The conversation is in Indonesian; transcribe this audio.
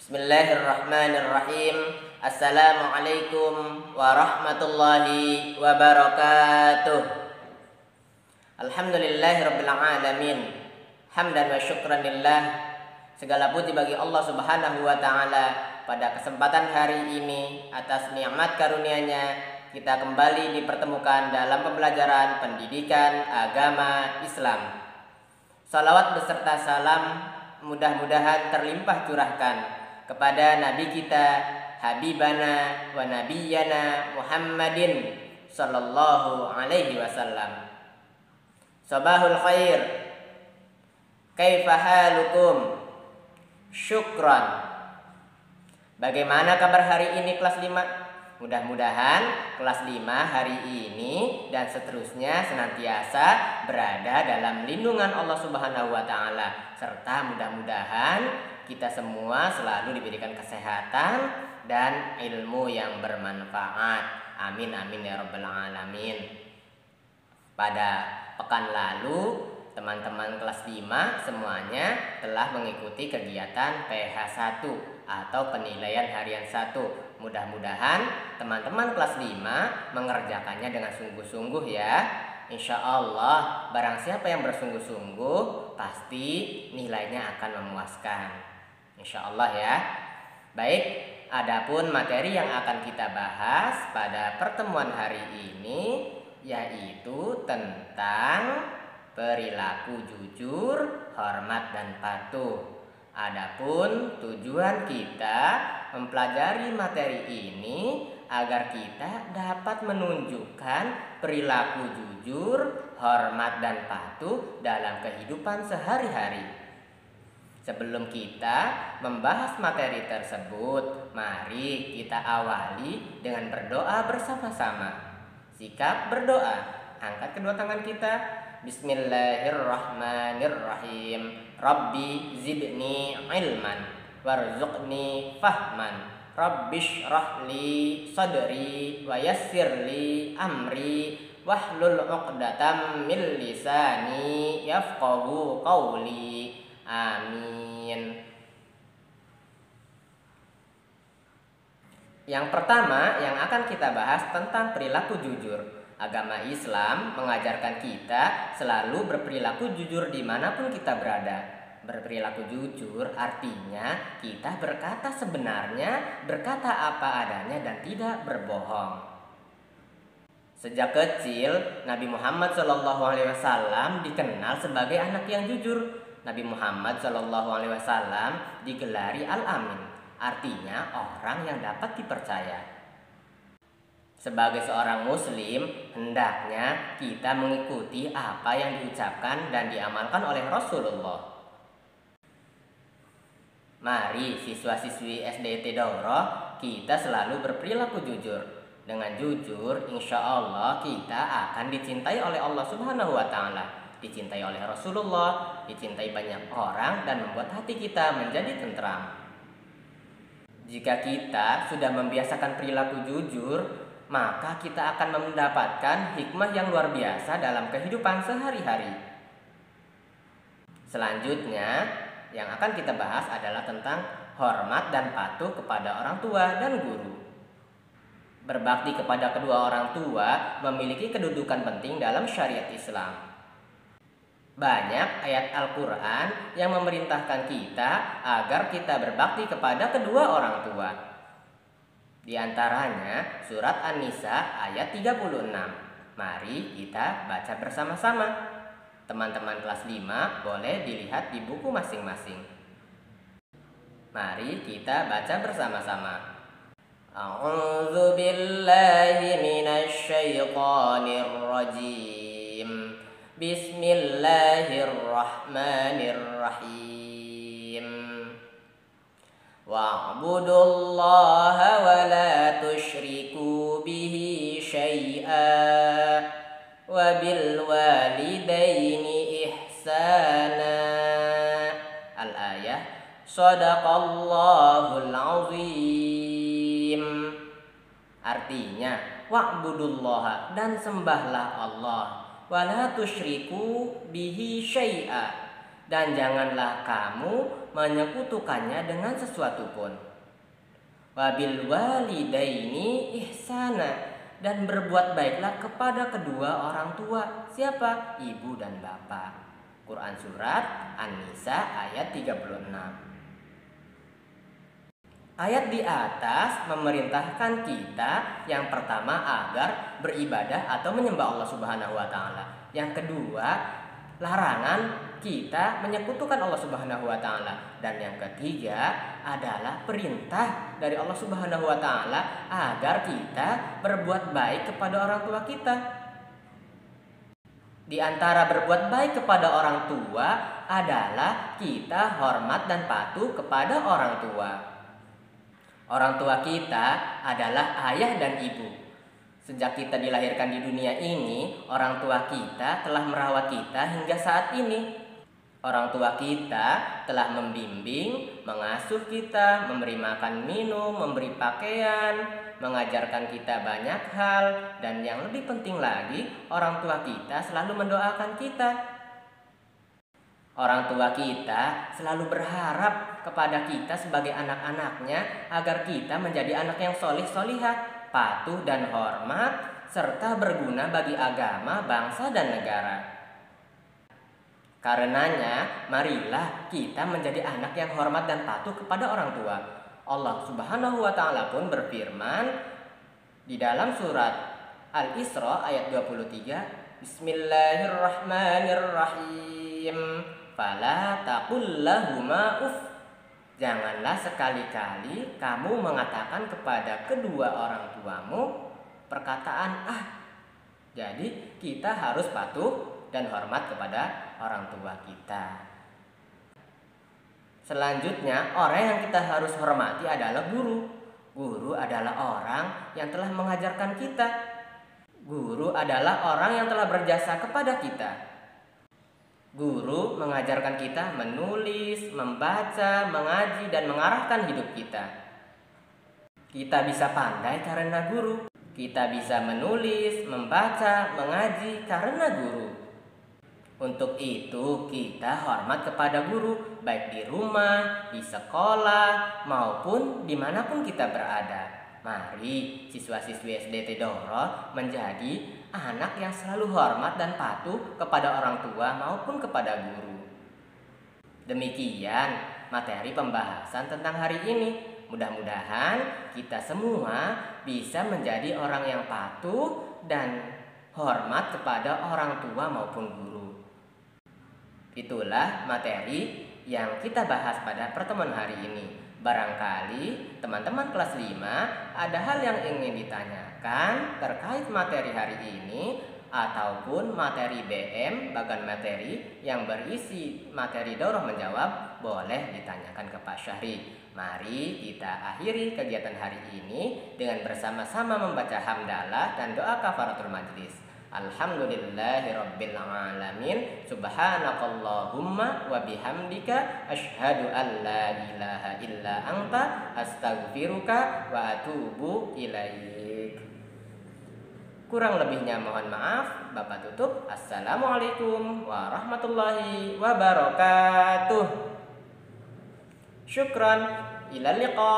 Bismillahirrahmanirrahim. Assalamualaikum warahmatullahi wabarakatuh. Alhamdulillahirabbil alamin. Hamdan wa syukran lillah. Segala puji bagi Allah Subhanahu wa taala. Pada kesempatan hari ini atas nikmat karunia-Nya kita kembali dipertemukan dalam pembelajaran pendidikan agama Islam. Salawat beserta salam mudah-mudahan terlimpah curahkan kepada Nabi kita Habibana wa Nabiyana Muhammadin sallallahu alaihi wasallam. Sabahul khair. Kaifa halukum? Syukran. Bagaimana kabar hari ini kelas 5? Mudah-mudahan kelas 5 hari ini dan seterusnya senantiasa berada dalam lindungan Allah Subhanahu wa taala, serta mudah-mudahan kita semua selalu diberikan kesehatan dan ilmu yang bermanfaat. Amin amin ya rabbal alamin. Pada pekan lalu teman-teman kelas 5 semuanya telah mengikuti kegiatan PH1 atau penilaian harian 1. Mudah-mudahan teman-teman kelas 5 mengerjakannya dengan sungguh-sungguh ya. Insya Allah barang siapa yang bersungguh-sungguh pasti nilainya akan memuaskan. Insya Allah ya. Baik, adapun materi yang akan kita bahas pada pertemuan hari ini yaitu tentang perilaku jujur, hormat dan patuh. Adapun tujuan kita mempelajari materi ini agar kita dapat menunjukkan perilaku jujur, hormat dan patuh dalam kehidupan sehari-hari. Sebelum kita membahas materi tersebut, mari kita awali dengan berdoa bersama-sama. Sikap berdoa. Angkat kedua tangan kita. Bismillahirrahmanirrahim. Rabbi zidni ilman warzuqni fahman. Rabbish rahli sadri wa yassirli amri wahlul 'uqdatam min lisani yafqahu qawli. Amin. Yang pertama yang akan kita bahas tentang perilaku jujur. Agama Islam mengajarkan kita selalu berperilaku jujur dimanapun kita berada. Berperilaku jujur artinya kita berkata sebenarnya, berkata apa adanya dan tidak berbohong. Sejak kecil Nabi Muhammad SAW dikenal sebagai anak yang jujur. Nabi Muhammad SAW digelari Al-Amin, artinya orang yang dapat dipercaya. Sebagai seorang muslim, hendaknya kita mengikuti apa yang diucapkan dan diamalkan oleh Rasulullah. Mari siswa-siswi SDT Daurah, kita selalu berperilaku jujur. Dengan jujur, insya Allah kita akan dicintai oleh Allah Subhanahu wa taala, dicintai oleh Rasulullah, dicintai banyak orang dan membuat hati kita menjadi tentram. Jika kita sudah membiasakan perilaku jujur, maka kita akan mendapatkan hikmah yang luar biasa dalam kehidupan sehari-hari. Selanjutnya, yang akan kita bahas adalah tentang hormat dan patuh kepada orang tua dan guru. Berbakti kepada kedua orang tua memiliki kedudukan penting dalam syariat Islam. Banyak ayat Al-Quran yang memerintahkan kita agar kita berbakti kepada kedua orang tua. Di antaranya surat An-Nisa ayat 36. Mari kita baca bersama-sama. Teman-teman kelas 5 boleh dilihat di buku masing-masing. Mari kita baca bersama-sama. A'udzu billahi minasy syaithanir rajim. Bismillahirrahmanirrahim. Wa'budullaha wa la tusyriku bihi syai'a wa bil walidaini ihsana. Al-ayah. Shadaqallahul azim. Artinya, wa'budullaha dan sembahlah Allah, wa la tusyriku bihi syai'a dan janganlah kamu menyekutukannya dengan sesuatu pun. Wabil walidaini ihsana, dan berbuat baiklah kepada kedua orang tua. Siapa? Ibu dan bapak. Quran Surat An-Nisa ayat 36. Ayat di atas memerintahkan kita yang pertama agar beribadah atau menyembah Allah Subhanahu wa taala. Yang kedua, larangan kita menyekutukan Allah Subhanahu wa taala, dan yang ketiga adalah perintah dari Allah Subhanahu wa taala agar kita berbuat baik kepada orang tua kita. Di antara berbuat baik kepada orang tua adalah kita hormat dan patuh kepada orang tua. Orang tua kita adalah ayah dan ibu. Sejak kita dilahirkan di dunia ini, orang tua kita telah merawat kita hingga saat ini. Orang tua kita telah membimbing, mengasuh kita, memberi makan minum, memberi pakaian, mengajarkan kita banyak hal, dan yang lebih penting lagi, orang tua kita selalu mendoakan kita. Orang tua kita selalu berharap kepada kita sebagai anak-anaknya agar kita menjadi anak yang solih-solihah, patuh dan hormat, serta berguna bagi agama, bangsa, dan negara. Karenanya, marilah kita menjadi anak yang hormat dan patuh kepada orang tua. Allah Subhanahu wa taala pun berfirman di dalam surat Al-Isra ayat 23, Bismillahirrahmanirrahim. Fala taqul lahuma uff. Janganlah sekali-kali kamu mengatakan kepada kedua orang tuamu perkataan ah. Jadi kita harus patuh dan hormat kepada orang tua kita. Selanjutnya, orang yang kita harus hormati adalah guru. Guru adalah orang yang telah mengajarkan kita. Guru adalah orang yang telah berjasa kepada kita. Guru mengajarkan kita menulis, membaca, mengaji, dan mengarahkan hidup kita. Kita bisa pandai karena guru. Kita bisa menulis, membaca, mengaji karena guru. Untuk itu kita hormat kepada guru, baik di rumah, di sekolah, maupun dimanapun kita berada. Mari siswa-siswi SD Tidoro menjadi anak yang selalu hormat dan patuh kepada orang tua maupun kepada guru. Demikian materi pembahasan tentang hari ini. Mudah-mudahan kita semua bisa menjadi orang yang patuh dan hormat kepada orang tua maupun guru. Itulah materi yang kita bahas pada pertemuan hari ini. Barangkali teman-teman kelas 5 ada hal yang ingin ditanyakan terkait materi hari ini, ataupun materi BM bagan materi yang berisi materi daurah menjawab, boleh ditanyakan ke Pak Syahri. Mari kita akhiri kegiatan hari ini dengan bersama-sama membaca hamdalah dan doa kafaratul majlis. Alhamdulillahirabbil alamin. Subhanakallahumma wa bihamdika asyhadu an la ilaha illa anta astaghfiruka wa atubu ilaik. Kurang lebihnya mohon maaf. Bapak tutup. Assalamualaikum warahmatullahi wabarakatuh. Syukran. Ila liqa.